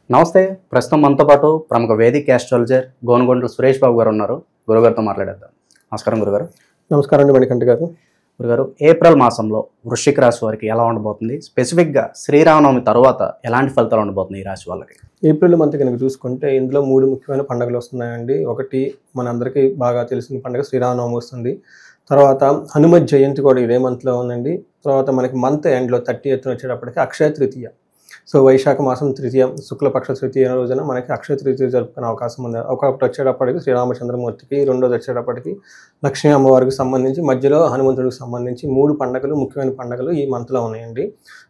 నమస్తే. ప్రస్తుతం మనతో పాటు ప్రముఖ వేదిక ఆస్ట్రాలజర్ గోనుగొండ్ల సురేష్ బాబు గారు ఉన్నారు. గురుగారితో మాట్లాడేద్దాం. నమస్కారం గురుగారు. నమస్కారం అండి మణికంఠ గారు. గురుగారు, ఏప్రిల్ మాసంలో వృశ్చిక రాశి వారికి ఎలా ఉండబోతుంది? స్పెసిఫిక్గా శ్రీరామనవమి తర్వాత ఎలాంటి ఫలితాలు ఉండబోతుంది ఈ రాశి వాళ్ళకి? ఏప్రిల్ మంత్ కనుక చూసుకుంటే ఇందులో 3 ముఖ్యమైన పండుగలు వస్తున్నాయండి. ఒకటి మనందరికీ బాగా తెలిసిన పండుగ శ్రీరామనవమి వస్తుంది. తర్వాత హనుమత్ జయంతి కూడా ఇదే మంత్లో ఉందండి. తర్వాత మనకి మంత్ ఎండ్లో 30th వచ్చేటప్పటికి అక్షయ తృతీయ. సో వైశాఖ మాసం తృతీయ శుక్లపక్ష తృతీయ రోజున మనకి అక్షయ తృతీయ జరుపుకునే అవకాశం ఉంది. ఒకటి వచ్చేటప్పటికి శ్రీరామచంద్రమూర్తికి, రెండోది వచ్చేటప్పటికి లక్ష్మీ అమ్మవారికి సంబంధించి, మధ్యలో హనుమంతుడికి సంబంధించి 3 పండుగలు ముఖ్యమైన పండుగలు ఈ మంత్లో ఉన్నాయండి.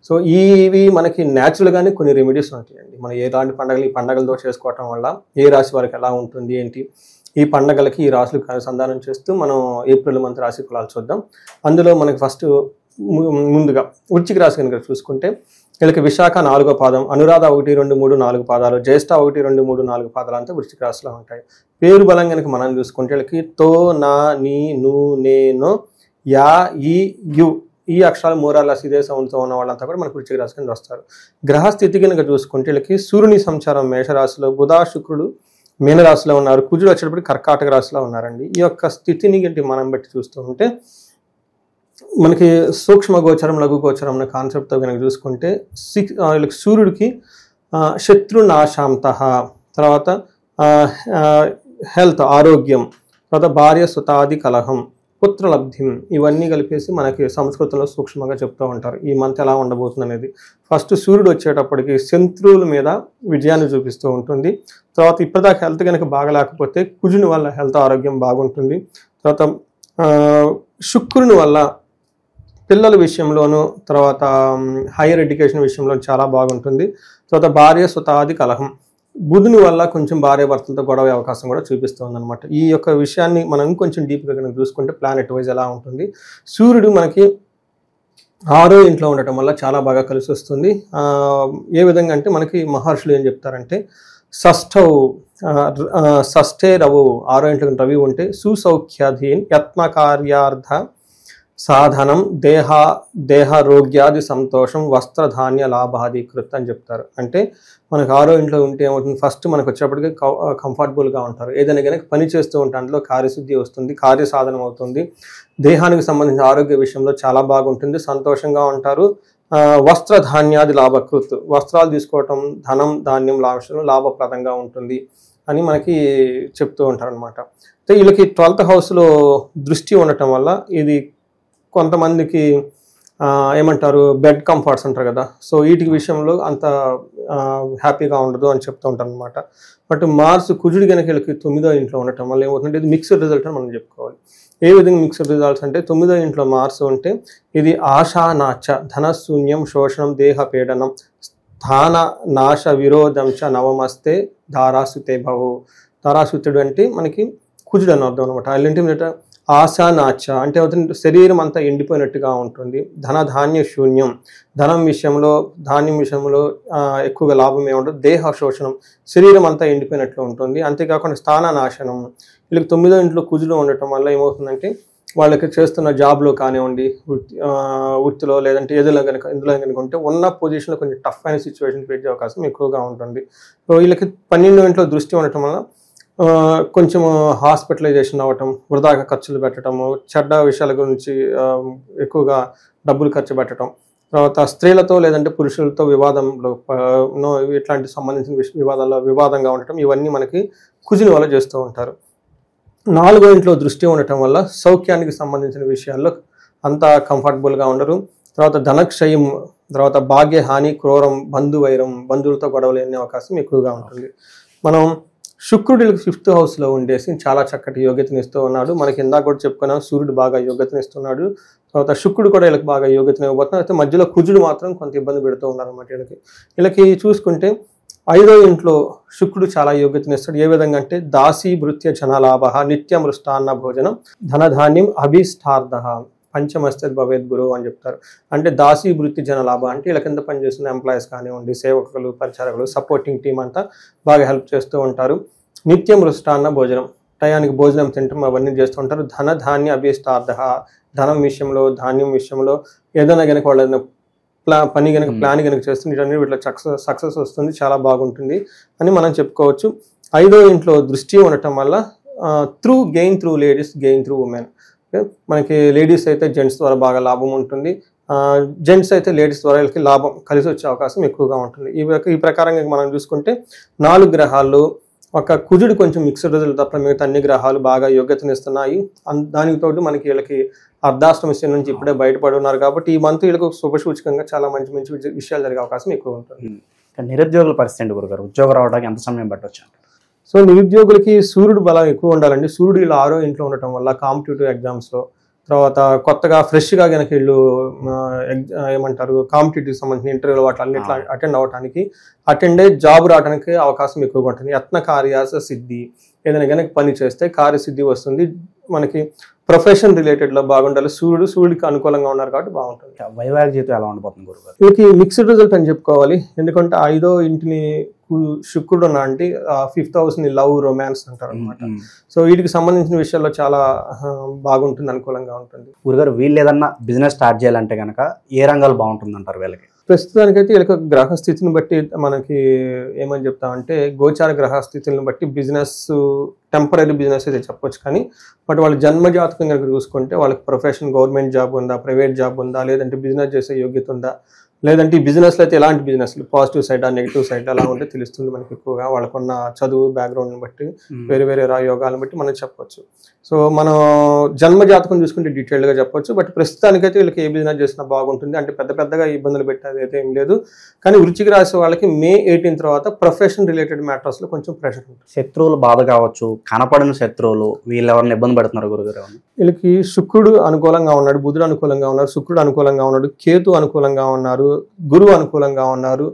సో ఇవి మనకి న్యాచురల్గానే కొన్ని రెమెడీస్ ఉంటాయండి. మనం ఎలాంటి పండుగలు ఈ పండుగలతో చేసుకోవటం వల్ల ఏ రాశి వారికి ఎలా ఉంటుంది ఏంటి, ఈ పండుగలకి ఈ రాశులకు అనుసంధానం చేస్తూ మనం ఏప్రిల్ మంత్ రాశి ఫలాలు చూద్దాం. అందులో మనకి ఫస్ట్ ముందుగా వృశ్చిక రాశి కనుక చూసుకుంటే వీళ్ళకి విశాఖ 4వ పాదం, అనురాధ 1, 2, 3, 4 పాదాలు, జ్యేష్ఠ 1, 2, 3, 4 పాదాలు అంతా వృశ్చిక రాశిలో ఉంటాయి. పేరు బలం కనుక మనం చూసుకుంటే వీళ్ళకి తో, నా, నీ, ను, నే, నో, యా, ఈ, యు ఈ అక్షరాలు మోరాలస్ ఇదే సౌండ్తో ఉన్న వాళ్ళంతా కూడా మనకు వృశ్చిక రాశి కింద వస్తారు. గ్రహస్థితి కనుక చూసుకుంటే వీళ్ళకి సూర్యుని సంచారం మేషరాశిలో, బుధ శుక్రుడు మీనరాశిలో ఉన్నారు, కుజుడు వచ్చేటప్పటికి కర్కాటక రాశిలో ఉన్నారండి. ఈ యొక్క స్థితిని మనం బట్టి చూస్తూ ఉంటే మనకి సూక్ష్మ గోచరం, లఘు గోచరం అనే కాన్సెప్ట్తో కనుక చూసుకుంటే వీళ్ళకి సూర్యుడికి శత్రునాశాంత, తర్వాత హెల్త్ ఆరోగ్యం, తర్వాత భార్య సుతాది కలహం, పుత్రలబ్ధిం, ఇవన్నీ కలిపేసి మనకి సంస్కృతంలో సూక్ష్మంగా చెప్తూ ఉంటారు ఈ మంత్ ఎలా ఉండబోతుంది అనేది. ఫస్ట్ సూర్యుడు వచ్చేటప్పటికి శత్రువుల మీద విజయాన్ని చూపిస్తూ ఉంటుంది. తర్వాత ఇప్పటిదాకా హెల్త్ కనుక బాగలేకపోతే కుజుని వల్ల హెల్త్ ఆరోగ్యం బాగుంటుంది. తర్వాత శుక్రుని వల్ల పిల్లల విషయంలోనూ, తర్వాత హైయర్ ఎడ్యుకేషన్ విషయంలో చాలా బాగుంటుంది. తర్వాత భార్య సుతాది కలహం, బుధుని వల్ల కొంచెం భార్య భర్తలతో గొడవ అవకాశం కూడా చూపిస్తుంది అనమాట. ఈ యొక్క విషయాన్ని మనం ఇంకొంచెం డీప్గా కనుక చూసుకుంటే ప్లానెట్ వైజ్ ఎలా ఉంటుంది, సూర్యుడు మనకి 6వ ఇంట్లో ఉండటం వల్ల చాలా బాగా కలిసి వస్తుంది. ఏ విధంగా అంటే మనకి మహర్షులు ఏం చెప్తారంటే షష్ఠే రవు, 6వ ఇంట్లో రవి ఉంటే సుసౌఖ్యాధీన్ యత్నకార్యార్థ సాధనం దేహారోగ్యాది సంతోషం వస్త్రధాన్య లాభాధికృత్ అని చెప్తారు. అంటే మనకు 6వ ఇంట్లో ఉంటే ఏమవుతుంది, ఫస్ట్ మనకు వచ్చేప్పటికి కంఫర్టబుల్గా ఉంటారు. ఏదైనా కనుక పని చేస్తూ ఉంటే అందులో కార్యశుద్ధి వస్తుంది, కార్యసాధనం అవుతుంది. దేహానికి సంబంధించిన ఆరోగ్య విషయంలో చాలా బాగుంటుంది, సంతోషంగా ఉంటారు. వస్త్రధాన్యాది లాభకృత్, వస్త్రాలు తీసుకోవటం, ధనం ధాన్యం లాభప్రదంగా ఉంటుంది అని మనకి చెప్తూ ఉంటారు అనమాట. అయితే వీళ్ళకి 12th హౌస్లో దృష్టి ఉండటం వల్ల ఇది కొంతమందికి ఏమంటారు బెడ్ కంఫర్ట్స్ అంటారు కదా, సో వీటి విషయంలో అంత హ్యాపీగా ఉండదు అని చెప్తూ ఉంటారు అనమాట. బట్ మార్స్ కుజుడి కనుక వీళ్ళకి 9వ ఇంట్లో ఉండటం వల్ల ఏమవుతుందంటే ఇది మిక్స్డ్ రిజల్ట్ అని మనం చెప్పుకోవాలి. ఏ విధంగా మిక్స్డ్ రిజల్ట్స్ అంటే 9వ ఇంట్లో మార్స్ ఉంటే ఇది ఆశానాచ ధనశూన్యం శోషణం దేహపీడనం స్థాన నాశ విరోధం చ నవమస్తే ధారాసుతే భవు. ధారాసుతుడు అంటే మనకి కుజుడు అని అర్థం అనమాట. అలాంటి ఆశానాచ అంటే అవుతుంది శరీరం అంతా ఎండిపోయినట్టుగా ఉంటుంది. ధాన్య శూన్యం, ధనం విషయంలో ధాన్యం విషయంలో ఎక్కువగా లాభం ఏముంటుంది. దేహ శోషణం, శరీరం అంతా ఎండిపోయినట్లు ఉంటుంది. అంతేకాకుండా స్థాన నాశనం, వీళ్ళకి 9వ ఇంట్లో కుజుడు ఉండటం వల్ల ఏమవుతుందంటే వాళ్ళకి చేస్తున్న జాబ్లో కానివ్వండి, వృత్తిలో లేదంటే ఇందులో కనుక ఉంటే ఉన్న పొజిషన్లో కొంచెం టఫ్ అయిన సిచ్యువేషన్ పెట్టే అవకాశం ఎక్కువగా ఉంటుంది. సో వీళ్ళకి 12వ ఇంట్లో దృష్టి ఉండటం వల్ల కొంచెం హాస్పిటలైజేషన్ అవ్వటం, వృధాగా ఖర్చులు పెట్టడము, చెడ్డ విషయాల గురించి ఎక్కువగా డబ్బులు ఖర్చు పెట్టడం, తర్వాత స్త్రీలతో లేదంటే పురుషులతో వివాదంలో ఇట్లాంటి సంబంధించిన వివాదంగా ఉండటం, ఇవన్నీ మనకి కుజుని వల్ల చేస్తూ ఉంటారు. 4వ ఇంట్లో దృష్టి ఉండటం వల్ల సౌఖ్యానికి సంబంధించిన విషయాల్లో అంతా కంఫర్టబుల్గా ఉండరు. తర్వాత ధనక్షయం, తర్వాత భాగ్య హాని, క్రూరం, బంధువైరం, బంధువులతో గొడవలు అనే అవకాశం ఎక్కువగా ఉంటుంది. మనం శుక్రుడికి 5th హౌస్లో ఉండేసి చాలా చక్కటి యోగ్యతనిస్తూ ఉన్నాడు. మనకి ఇందాక కూడా చెప్పుకున్నాం సూర్యుడు బాగా యోగ్యతనిస్తున్నాడు. తర్వాత శుక్రుడు కూడా వీళ్ళకి బాగా యోగ్యతని ఇవ్వబోతున్నాడు. అయితే మధ్యలో కుజుడు మాత్రం కొంత ఇబ్బంది పెడుతూ ఉన్నారు అన్నమాట. వీళ్ళకి చూసుకుంటే 5వ ఇంట్లో శుక్రుడు చాలా యోగ్యతనిస్తాడు. ఏ విధంగా అంటే దాసీ భృత్య జనలాభ నిత్య మృష్టాన్న భోజనం ధనధాన్యం అభిష్టార్థ పంచమస్తే భవేద్ గురువు అని చెప్తారు. అంటే దాసీ వృత్తి జనలాభ అంటే ఇలా కింద పనిచేస్తున్న ఎంప్లాయీస్ కానివ్వండి, సేవకులు, పరిచారకులు, సపోర్టింగ్ టీం అంతా బాగా హెల్ప్ చేస్తూ ఉంటారు. నిత్యం మృష్టాన్న భోజనం, టయానికి భోజనం తింటాం, అవన్నీ చేస్తూ ఉంటారు. ధన ధాన్య అభిష్టార్థ, ధనం విషయంలో ధాన్యం విషయంలో ఏదైనా కనుక వాళ్ళు పని కనుక ప్లాన్ కనుక చేస్తుంది వీటన్ని వీటిలో సక్సెస్ వస్తుంది, చాలా బాగుంటుంది అని మనం చెప్పుకోవచ్చు. 5వ ఇంట్లో దృష్టి ఉండటం వల్ల gain through ladies, gain through women. మనకి లేడీస్ అయితే జెంట్స్ ద్వారా బాగా లాభం ఉంటుంది, జెంట్స్ అయితే లేడీస్ ద్వారా వీళ్ళకి లాభం కలిసి వచ్చే అవకాశం ఎక్కువగా ఉంటుంది. ఈ ప్రకారంగా మనం చూసుకుంటే 4 గ్రహాలు, ఒక కుజుడు కొంచెం మిక్స్డ్ రిజల్ట్ తప్ప మిగతా అన్ని గ్రహాలు బాగా యోగ్యతనిస్తున్నాయి. దానికి తోడు మనకి వీళ్ళకి అర్ధాష్టమ శని నుంచి ఇప్పుడే బయటపడి ఉన్నారు కాబట్టి ఈ మంత్ వీళ్ళకి శుభసూచకంగా చాలా మంచి మంచి విషయాలు జరిగే అవకాశం ఎక్కువ ఉంటుంది. నిరుద్యోగుల పరిస్థితి గురుగారు, ఉద్యోగం రావడానికి ఎంత సమయం పట్టవచ్చు? సో నిరుద్యోగులకి సూర్యుడు బలం ఎక్కువ ఉండాలండి. సూర్యుడు ఇలా 6వ ఇంట్లో ఉండటం వల్ల కాంపిటేటివ్ ఎగ్జామ్స్లో, తర్వాత కొత్తగా ఫ్రెష్గా కనుక వీళ్ళు ఏమంటారు కాంపిటేటివ్ సంబంధించిన ఇంటర్వ్యూలు వాటిలన్నిట్లో అటెండ్ అవ్వడానికి జాబ్ రావడానికి అవకాశం ఎక్కువగా ఉంటుంది. యత్న కార్యాస సిద్ధి, ఏదైనా కనుక పని చేస్తే కార్యసిద్ధి వస్తుంది. మనకి ప్రొఫెషన్ రిలేటెడ్లో బాగుండాలి. సూర్యుడికి అనుకూలంగా ఉన్నారు కాబట్టి బాగుంటుంది. వైవాహిక జీవితం ఎలా ఉండబోతుంది గురుగారు? వీళ్ళకి మిక్స్డ్ రిజల్ట్ అని చెప్పుకోవాలి. ఎందుకంటే 5వ ఇంటిని శుక్రుడు అంటే 5th house ని లవ్, రొమాన్స్ అంటారు అనమాట. సో వీటికి సంబంధించిన విషయాల్లో చాలా బాగుంటుంది, అనుకూలంగా ఉంటుంది. గురుగారు, వీళ్ళు ఏదన్నా బిజినెస్ స్టార్ట్ చేయాలంటే కనుక ఏ రంగాలు బాగుంటుంది అంటారు వీళ్ళకి? ప్రస్తుతానికైతే వీళ్ళకి గ్రహస్థితిని బట్టి మనకి ఏమని చెప్తామంటే గోచార గ్రహస్థితులను బట్టి బిజినెస్ టెంపరీ బిజినెస్ అయితే చెప్పొచ్చు. కానీ బట్ వాళ్ళ జన్మజాతకం కనుక చూసుకుంటే వాళ్ళకి ప్రొఫెషన్, గవర్నమెంట్ జాబ్ ఉందా, ప్రైవేట్ జాబ్ ఉందా, లేదంటే బిజినెస్ చేసే యోగ్యత ఉందా, లేదంటే ఈ బిజినెస్లో అయితే ఎలాంటి బిజినెస్లు పాజిటివ్ సైడ్, నెగిటివ్ సైడ్ అలా ఉంటే తెలుస్తుంది మనకి. ఎక్కువగా వాళ్ళకున్న చదువు బ్యాక్గ్రౌండ్ని బట్టి, వేరే వేరే యోగాలను బట్టి మనం చెప్పొచ్చు. సో మనం జన్మజాతకం చూసుకుంటే డీటెయిల్డ్గా చెప్పొచ్చు. బట్ ప్రస్తుతానికైతే వీళ్ళకి ఏ బిజినెస్ చేసినా బాగుంటుంది. అంటే పెద్దగా ఇబ్బందులు పెట్టేది అయితే ఏం లేదు. కానీ వృశ్చిక రాశి వాళ్ళకి May 18 తర్వాత ప్రొఫెషన్ రిలేటెడ్ మ్యాటర్స్లో కొంచెం ప్రెషర్ ఉంటుంది. శత్రువులు బాధ కావచ్చు, కనపడిన శత్రువులు వీళ్ళు ఎవరిని ఇబ్బంది పెడుతున్నారు గురుగారు? వీళ్ళకి శుక్రుడు అనుకూలంగా ఉన్నాడు, బుధుడు అనుకూలంగా ఉన్నారు, శుక్రుడు అనుకూలంగా ఉన్నాడు, కేతు అనుకూలంగా ఉన్నారు, గురువు అనుకూలంగా ఉన్నారు.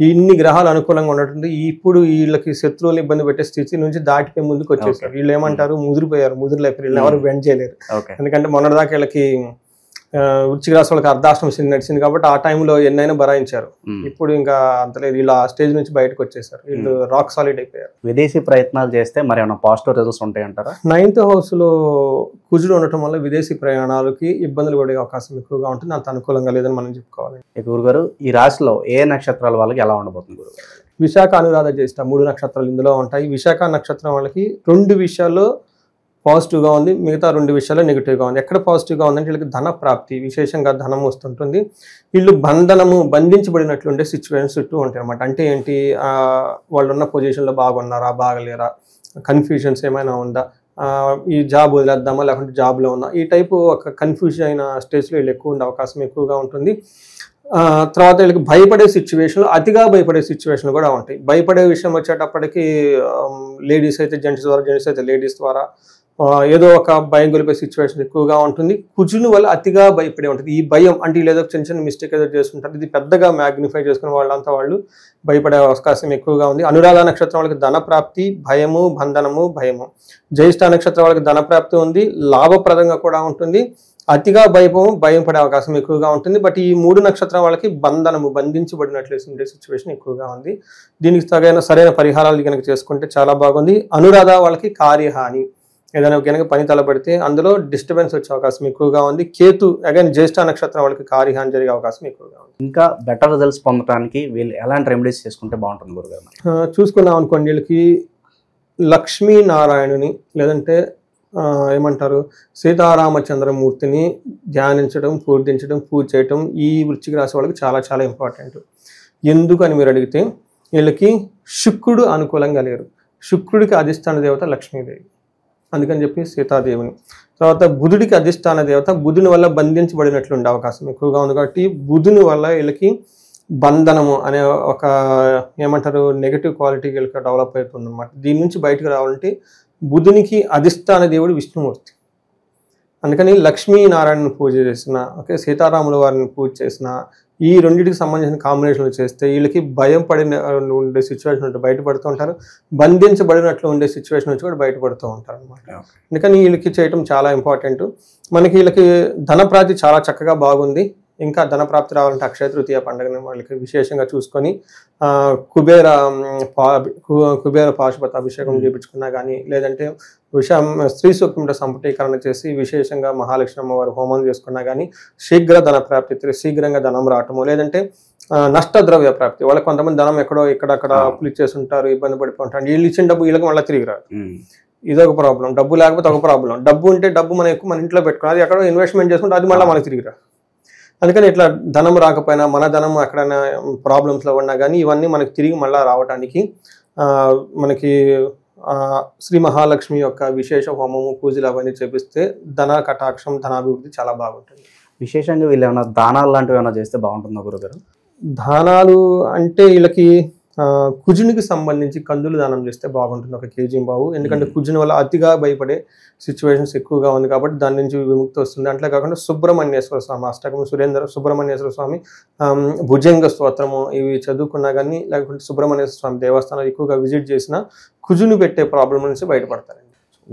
ఇన్ని గ్రహాలు అనుకూలంగా ఉన్నట్టుంది. ఇప్పుడు వీళ్ళకి శత్రువులు ఇబ్బంది పెట్టే స్థితి నుంచి దాటిపోయి ముందుకు వచ్చేసారు. వీళ్ళు ఏమంటారు, ముదురులైపోయారు. వీళ్ళు ఎవరు బెండ్ చేయలేరు. ఎందుకంటే మొన్నటిదాకా వీళ్ళకి వృశ్చిక రాశి వాళ్ళకి అర్ధాష్టమ శని నడిచింది కాబట్టి ఆ టైంలో ఎన్నైనా భరాయించారు. ఇప్పుడు ఇంకా అంతలేదు, వీళ్ళు ఆ స్టేజ్ నుంచి బయటకు వచ్చేసారు. వీళ్ళు రాక్ సాలిడ్ అయిపోయారు. విదేశీ ప్రయత్నాలు చేస్తే మరి ఏమైనా పాజిటివ్ రిజల్ట్స్ ఉంటాయంటారా? 9th house లో కుజుడు ఉండటం వల్ల విదేశీ ప్రయాణాలకి ఇబ్బందులు పడే అవకాశం ఎక్కువగా ఉంటుంది. అంత అనుకూలంగా లేదని మనం చెప్పుకోవాలి. గురుగారు, ఈ రాశిలో ఏ నక్షత్రాల వాళ్ళకి ఎలా ఉండబోతుంది గురుగారు? విశాఖ, అనురాధ, జ్యేష్ఠ 3 నక్షత్రాలు ఇందులో ఉంటాయి. విశాఖ నక్షత్రం వాళ్ళకి 2 విషయాల్లో పాజిటివ్గా ఉంది, మిగతా 2 విషయాల్లో నెగిటివ్గా ఉంది. ఎక్కడ పాజిటివ్గా ఉందంటే వీళ్ళకి ధన ప్రాప్తి, విశేషంగా ధనం వస్తుంటుంది. వీళ్ళు బంధించబడినట్లుండే సిచ్యువేషన్స్ చుట్టూ ఉంటాయి అన్నమాట. అంటే ఏంటి, వాళ్ళు ఉన్న పొజిషన్లో బాగున్నారా, బాగలేరా, కన్ఫ్యూజన్స్ ఏమైనా ఉందా, ఈ జాబ్ వదిలేద్దామా లేకుంటే జాబ్లో ఉందా, ఈ టైపు ఒక కన్ఫ్యూజన్ అయిన స్టేజ్లో వీళ్ళు ఎక్కువ ఉండే అవకాశం ఎక్కువగా ఉంటుంది. తర్వాత వీళ్ళకి భయపడే సిచ్యువేషన్లు, అతిగా భయపడే సిచ్యువేషన్లు కూడా ఉంటాయి. భయపడే విషయం వచ్చేటప్పటికి లేడీస్ అయితే జెంట్స్ ద్వారా, జెంట్స్ అయితే లేడీస్ ద్వారా ఏదో ఒక భయం గొలిపే సిచ్యువేషన్ ఎక్కువగా ఉంటుంది. కుజుని వల్ల అతిగా భయపడే ఉంటుంది. ఈ భయం అంటే వీళ్ళు చిన్న మిస్టేక్ ఏదో చేసుకుంటారు, ఇది పెద్దగా మ్యాగ్నిఫై చేసుకుని వాళ్ళంతా వాళ్ళు భయపడే అవకాశం ఎక్కువగా ఉంది. అనురాధ నక్షత్రం వాళ్ళకి ధన ప్రాప్తి, భయము, బంధనము, భయము. జ్యేష్ఠ నక్షత్రం వాళ్ళకి ధన ప్రాప్తి ఉంది, లాభప్రదంగా కూడా ఉంటుంది. అతిగా భయం పడే అవకాశం ఎక్కువగా ఉంటుంది. బట్ ఈ 3 నక్షత్రం వాళ్ళకి బంధించబడినట్లు ఉండే సిచ్యువేషన్ ఎక్కువగా ఉంది. దీనికి సరైన పరిహారాలు కనుక చేసుకుంటే చాలా బాగుంది. అనురాధ వాళ్ళకి కార్యహాని, ఏదైనా కనుక పని తలపడితే అందులో డిస్టర్బెన్స్ వచ్చే అవకాశం ఎక్కువగా ఉంది. కేతు అగైన్ జ్యేష్ఠ నక్షత్రం వాళ్ళకి కార్యహాని జరిగే అవకాశం ఎక్కువగా ఉంది. ఇంకా బెటర్ రిజల్ట్స్ పొందడానికి వీళ్ళు ఎలాంటి రెమెడీస్ చేసుకుంటే బాగుంటుంది గురుగారు? చూసుకున్నాం అనుకోండి, వీళ్ళకి లక్ష్మీనారాయణుని లేదంటే ఏమంటారు సీతారామచంద్రమూర్తిని ధ్యానించడం, పూజించడం, పూజ చేయటం ఈ వృశ్చిక రాశి వాళ్ళకి చాలా చాలా ఇంపార్టెంట్. ఎందుకు అని మీరు అడిగితే వీళ్ళకి శుక్రుడు అనుకూలంగా లేరు. శుక్రుడికి అధిష్టాన దేవత లక్ష్మీదేవి, అందుకని చెప్పి సీతాదేవిని. తర్వాత బుధుడికి అధిష్టాన దేవత, బుధుని వల్ల బంధించబడినట్లు ఉండే అవకాశం ఎక్కువగా ఉంది. కాబట్టి బుధుని వల్ల వీళ్ళకి బంధనము అనే ఒక ఏమంటారు నెగటివ్ క్వాలిటీ వీళ్ళకి డెవలప్ అవుతుంది అనమాట. దీని నుంచి బయటకు రావాలంటే బుధునికి అధిష్టాన దేవుడు విష్ణుమూర్తి. అందుకని లక్ష్మీనారాయణను పూజ చేసిన, సీతారాముల వారిని పూజ చేసిన, ఈ రెండింటికి సంబంధించిన కాంబినేషన్లు చేస్తే వీళ్ళకి భయం పడిన ఉండే సిచ్యువేషన్ ఉంటే బయటపడుతూ ఉంటారు, బంధించబడినట్లు ఉండే సిచ్యువేషన్ నుంచి కూడా బయటపడుతూ ఉంటారు అనమాట. అందుకని వీళ్ళకి చేయటం చాలా ఇంపార్టెంట్. మనకి వీళ్ళకి ధనప్రాప్తి చాలా చక్కగా బాగుంది. ఇంకా ధన ప్రాప్తి రావాలంటే అక్షయ తృతీయ పండుగని వాళ్ళకి విశేషంగా చూసుకొని కుబేర కుబేర పాశుపత అభిషేకం చేయించుకున్నా కానీ, లేదంటే స్త్రీ సూక్తంతో సంపుటీకరణ చేసి విశేషంగా మహాలక్ష్మి అమ్మవారు హోమం చేసుకున్నా కానీ శీఘ్ర ధన ప్రాప్తి, శీఘ్రంగా ధనం రావటము, లేదంటే నష్టద్రవ్య ప్రాప్తి. వాళ్ళకి కొంతమంది ధనం ఎక్కడో ఇక్కడక్కడ అప్పులు ఇచ్చేసి ఉంటారు, ఇబ్బంది పడిపోతుంటారు, వీళ్ళు ఇచ్చిన డబ్బు వీళ్ళకి మళ్ళీ తిరిగి రాదు. ఇదొక ప్రాబ్లం. డబ్బు లేకపోతే ఒక ప్రాబ్లం. డబ్బు ఉంటే డబ్బు మనం ఎక్కువ మన ఇంట్లో పెట్టుకుని అది ఎక్కడో ఇన్వెస్ట్మెంట్ చేసుకుంటే అది మళ్ళీ మనకి తిరిగి రాదు. అందుకని ఇట్లా ధనం రాకపోయినా మన ధనం ఎక్కడైనా ప్రాబ్లమ్స్లో ఉన్నా కానీ ఇవన్నీ మనకి తిరిగి మళ్ళీ రావడానికి మనకి శ్రీ మహాలక్ష్మి యొక్క విశేష హోమము పూజలు అవన్నీ చేపిస్తే ధన కటాక్షం ధనాభివృద్ధి చాలా బాగుంటుంది. విశేషంగా వీళ్ళు ఏమైనా దానాలు లాంటివి ఏమైనా చేస్తే బాగుంటుందా గురుగారు? దానాలు అంటే వీళ్ళకి కుజునికి సంబంధించి కందులు దానం చేస్తే బాగుంటుంది, 1 కేజీ బావు. ఎందుకంటే కుజుని వల్ల అతిగా భయపడే సిచ్యువేషన్స్ ఎక్కువగా ఉంది కాబట్టి దాని నుంచి విముక్తి వస్తుంది. అట్లే కాకుండా సుబ్రహ్మణ్యేశ్వర స్వామి అష్టకము, సుబ్రహ్మణ్యేశ్వర స్వామి భుజంగ స్తోత్రము ఇవి చదువుకున్నా కానీ, లేకుంటే సుబ్రహ్మణ్యేశ్వర స్వామి దేవస్థానాలు ఎక్కువగా విజిట్ చేసినా కుజుని పెట్టే ప్రాబ్లం నుంచి బయటపడతారండి.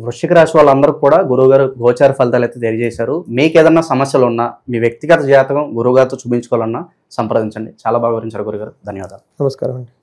వృశ్చిక రాశి వాళ్ళందరూ కూడా గురువుగారు గోచార ఫలితాలు అయితే తెలియజేశారు. మీకు ఏదన్నా సమస్యలు ఉన్నా మీ వ్యక్తిగత జాతకం గురువుగారితో చూపించుకోవాలన్నా సంప్రదించండి. చాలా బాగా వివరించారు గురుగారు. ధన్యవాదాలు. నమస్కారం అండి.